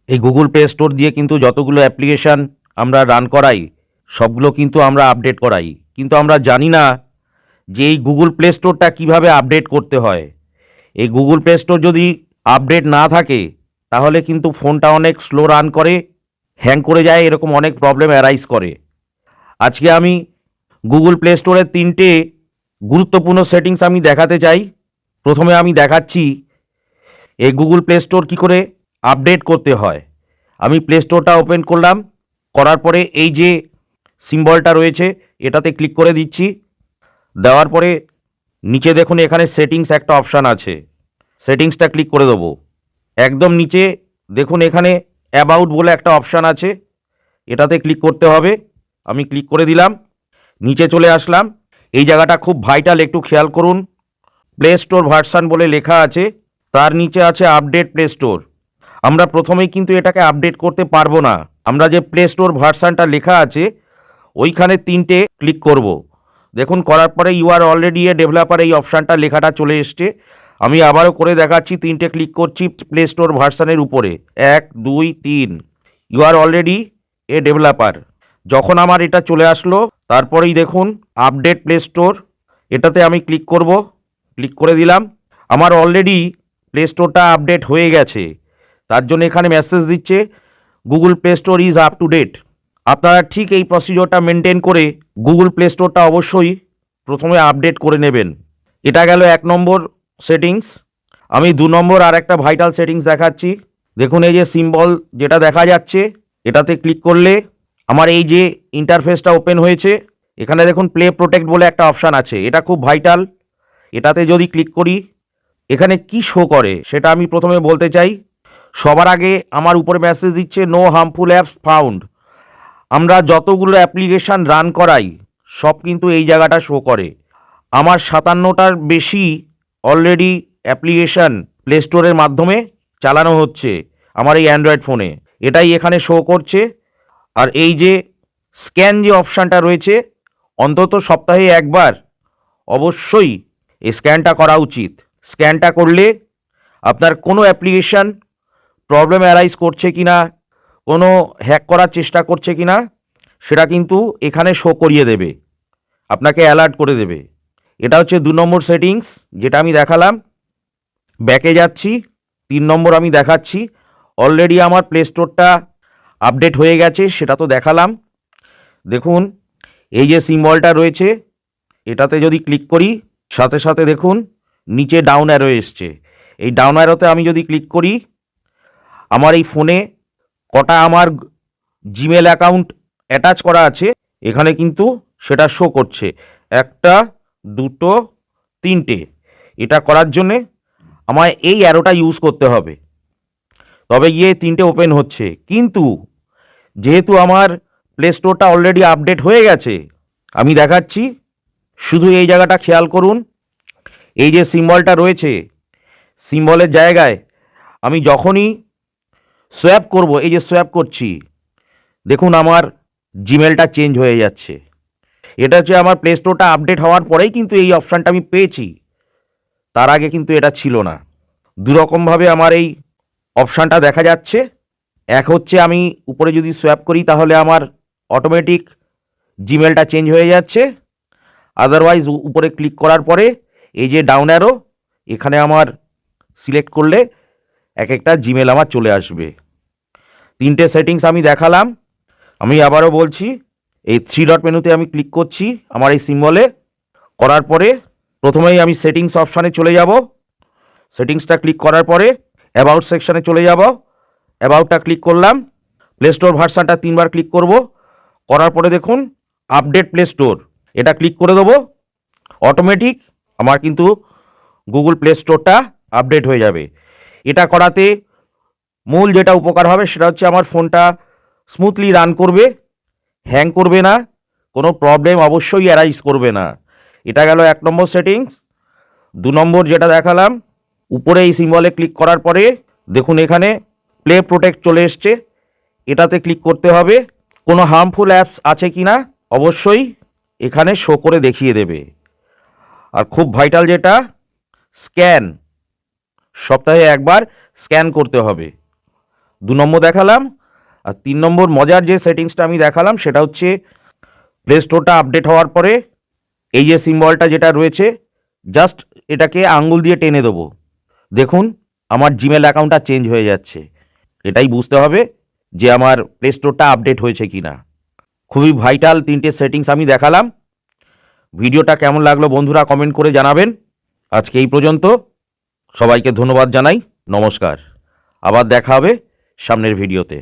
এই Google Play store দিয়ে কিন্তু যতগুলো অ্যাপ্লিকেশান আমরা রান করাই সবগুলো কিন্তু আমরা আপডেট করাই, কিন্তু আমরা জানি না যে এই গুগল প্লে স্টোরটা কীভাবে আপডেট করতে হয়। এই গুগল প্লে স্টোর যদি আপডেট না থাকে তাহলে কিন্তু ফোনটা অনেক স্লো রান করে, হ্যাং করে যায়, এরকম অনেক প্রবলেম অ্যারাইজ করে। আজকে আমি গুগল প্লে স্টোরের 3টে গুরুত্বপূর্ণ সেটিংস আমি দেখাতে চাই। প্রথমে আমি দেখাচ্ছি এই গুগল প্লে স্টোর কী করে আপডেট করতে হয়। আমি প্লে স্টোরটা ওপেন করলাম, করার পরে এই যে সিম্বলটা রয়েছে এটাতে ক্লিক করে দিচ্ছি। দেওয়ার পরে নিচে দেখুন এখানে সেটিংস একটা অপশান আছে, সেটিংসটা ক্লিক করে দেবো। একদম নিচে দেখুন এখানে অ্যাবাউট বলে একটা অপশান আছে, এটাতে ক্লিক করতে হবে। আমি ক্লিক করে দিলাম, নিচে চলে আসলাম। এই জায়গাটা খুব ভাইটাল, একটু খেয়াল করুন। প্লে স্টোর ভার্সান বলে লেখা আছে, তার নিচে আছে আপডেট প্লে স্টোর। আমরা প্রথমেই কিন্তু এটাকে আপডেট করতে পারবো না। আমরা যে প্লে স্টোর ভার্সানটা লেখা আছে ওইখানে 3টে ক্লিক করব। দেখুন করার পরে you are already a developer এই অপশানটা লেখাটা চলে এসছে। আমি আবারও করে দেখাচ্ছি, 3টে ক্লিক করছি প্লে স্টোর ভার্সানের উপরে, 1 2 3, you are already a developer. যখন আমার এটা চলে আসলো তারপরেই দেখুন আপডেট প্লে স্টোর, এটাতে আমি ক্লিক করব। ক্লিক করে দিলাম। আমার অলরেডি প্লে স্টোরটা আপডেট হয়ে গেছে, তার জন্য এখানে মেসেজ দিচ্ছে Google Play Store is up to date. আপনারা ঠিক এই প্রসিডিওরটা মেনটেন করে গুগল প্লে স্টোরটা অবশ্যই প্রথমে আপডেট করে নেবেন। এটা গেল 1 নম্বর সেটিংস। আমি 2 নম্বর আর একটা ভাইটাল সেটিংস দেখাচ্ছি। দেখুন এই যে সিম্বল যেটা দেখা যাচ্ছে এটাতে ক্লিক করলে আমার এই যে ইন্টারফেসটা ওপেন হয়েছে, এখানে দেখুন প্লে প্রোটেক্ট বলে একটা অপশান আছে, এটা খুব ভাইটাল। এটাতে যদি ক্লিক করি এখানে কি শো করে সেটা আমি প্রথমে বলতে চাই। সবার আগে আমার উপরে মেসেজ দিচ্ছে নো হার্মফুল অ্যাপস ফাউন্ড। আমরা যতগুলো অ্যাপ্লিকেশান রান করাই সব কিন্তু এই জায়গাটা শো করে। আমার 57টার বেশি অলরেডি অ্যাপ্লিকেশান প্লে স্টোরের মাধ্যমে চালানো হচ্ছে আমার এই অ্যান্ড্রয়েড ফোনে, এটাই এখানে শো করছে। আর এই যে স্ক্যান যে অপশানটা রয়েছে, অন্তত সপ্তাহে একবার অবশ্যই এই স্ক্যানটা করা উচিত। স্ক্যানটা করলে আপনার কোনো অ্যাপ্লিকেশান প্রবলেম অ্যারাইজ করছে কি না, কোনো হ্যাক করার চেষ্টা করছে কি না সেটা কিন্তু এখানে শো করিয়ে দেবে, আপনাকে অ্যালার্ট করে দেবে। এটা হচ্ছে 2 নম্বর সেটিংস যেটা আমি দেখালাম। ব্যাকে যাচ্ছি, 3 নম্বর আমি দেখাচ্ছি। অলরেডি আমার প্লে স্টোরটা আপডেট হয়ে গেছে সেটা তো দেখালাম। দেখুন এই যে সিম্বলটা রয়েছে এটাতে যদি ক্লিক করি সাথে সাথে দেখুন নিচে ডাউন অ্যারো এসছে। এই ডাউন অ্যারোতে আমি যদি ক্লিক করি আমার এই ফোনে কটা আমার জিমেল অ্যাকাউন্ট অ্যাটাচ করা আছে এখানে কিন্তু সেটা শো করছে, 1 2 3টে। এটা করার জন্যে আমায় এই অ্যারোটা ইউজ করতে হবে, তবে গিয়ে 3টে ওপেন হচ্ছে। কিন্তু যেহেতু আমার প্লে স্টোরটা অলরেডি আপডেট হয়ে গেছে আমি দেখাচ্ছি, শুধু এই জায়গাটা খেয়াল করুন। এই যে সিম্বলটা রয়েছে সিম্বলের জায়গায় আমি যখনই সোয়াপ করব, এই যে সোয়াপ করছি দেখুন আমার জিমেলটা চেঞ্জ হয়ে যাচ্ছে। এটা হচ্ছে আমার প্লে স্টোরটা আপডেট হওয়ার পরেই কিন্তু এই অপশানটা আমি পেয়েছি, তার আগে কিন্তু এটা ছিল না। দুরকমভাবে আমার এই অপশানটা দেখা যাচ্ছে। এক হচ্ছে আমি উপরে যদি সোয়াপ করি তাহলে আমার অটোমেটিক জিমেলটা চেঞ্জ হয়ে যাচ্ছে, আদারওয়াইজ উপরে ক্লিক করার পরে এই যে ডাউন অ্যারো এখানে আমার সিলেক্ট করলে এক একটা জিমেল আমার চলে আসবে। 3টে সেটিংস আমি দেখালাম। আমি আবারও বলছি, এই 3 ডট মেনুতে আমি ক্লিক করছি আমার এই সিম্বলে, করার পরে প্রথমেই আমি সেটিংস অপশানে চলে যাব। সেটিংসটা ক্লিক করার পরে অ্যাবাউট সেকশানে চলে যাব। অ্যাবাউটটা ক্লিক করলাম, প্লে স্টোর ভার্সানটা 3বার ক্লিক করব। করার পরে দেখুন আপডেট প্লে স্টোর, এটা ক্লিক করে দেবো। অটোমেটিক আমার কিন্তু গুগল প্লে স্টোরটা আপডেট হয়ে যাবে। এটা করাতে মূল যেটা উপকার হবে সেটা হচ্ছে আমার ফোনটা স্মুথলি রান করবে, হ্যাং করবে না, কোনো প্রবলেম অবশ্যই অ্যারাইজ করবে না। এটা গেল 1 নম্বর সেটিংস। 2 নম্বর যেটা দেখালাম, উপরে এই সিম্বলে ক্লিক করার পরে দেখুন এখানে প্লে প্রোটেক্ট চলে এসছে, এটাতে ক্লিক করতে হবে। কোনো হার্মফুল অ্যাপস আছে কি না অবশ্যই এখানে শো করে দেখিয়ে দেবে। আর খুব ভাইটাল যেটা স্ক্যান, সপ্তাহে একবার স্ক্যান করতে হবে। 2 নম্বর দেখালাম। আর 3 নম্বর মজার যে সেটিংসটা আমি দেখালাম সেটা হচ্ছে প্লে স্টোরটা আপডেট হওয়ার পরে এই যে সিম্বলটা যেটা রয়েছে, জাস্ট এটাকে আঙ্গুল দিয়ে টেনে দেবো। দেখুন আমার জিমেল অ্যাকাউন্টটা চেঞ্জ হয়ে যাচ্ছে। এটাই বুঝতে হবে যে আমার প্লে স্টোরটা আপডেট হয়েছে কি না। খুবই ভাইটাল 3টে সেটিংস আমি দেখালাম। ভিডিওটা কেমন লাগলো বন্ধুরা কমেন্ট করে জানাবেন। আজকে এই পর্যন্ত। সবাইকে ধন্যবাদ জানাই। নমস্কার। আবার দেখা হবে সামনের ভিডিওতে।